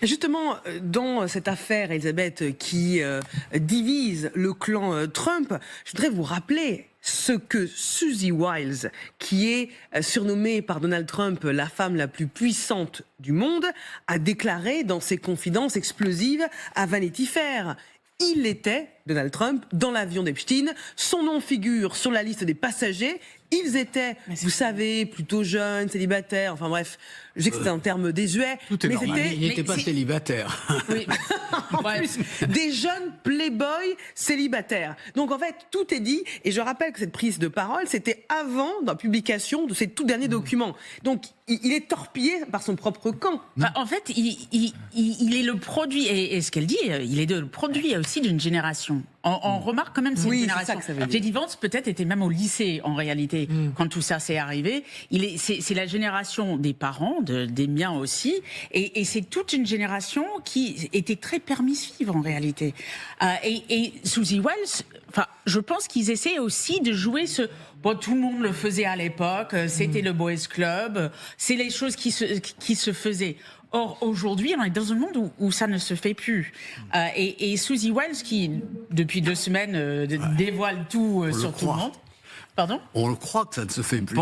Justement, dans cette affaire, Elisabeth, qui divise le clan Trump, je voudrais vous rappeler ce que Suzy Wiles, qui est surnommée par Donald Trump la femme la plus puissante du monde, a déclaré dans ses confidences explosives à Vanity Fair. Il était, Donald Trump, dans l'avion d'Epstein. Son nom figure sur la liste des passagers. Ils étaient, vous savez, plutôt jeunes, célibataires. Enfin bref, je sais que c'était un terme désuet. Tout est mais normal. Il n'était pas célibataire. Oui. En plus, des jeunes playboys célibataires. Donc en fait, tout est dit. Et je rappelle que cette prise de parole, c'était avant la publication de ces tout derniers documents. Donc il est torpillé par son propre camp. Bah, en fait, il est le produit, et ce qu'elle dit, il est le produit aussi d'une génération. On remarque quand même, c'est une génération. J.D. Vance peut-être était même au lycée en réalité quand tout ça s'est arrivé. C'est la génération des parents, des miens aussi, et c'est toute une génération qui était très permissive en réalité. Et Suzy Wiles, enfin, je pense qu'ils essaient aussi de jouer ce. Bon, tout le monde le faisait à l'époque. C'était le Boys Club. C'est les choses qui se faisaient. Or, aujourd'hui, on est dans un monde où ça ne se fait plus. Et Suzy Wiles, qui, depuis 2 semaines, dévoile tout sur tout le monde. Pardon ? On le croit que ça ne se fait plus.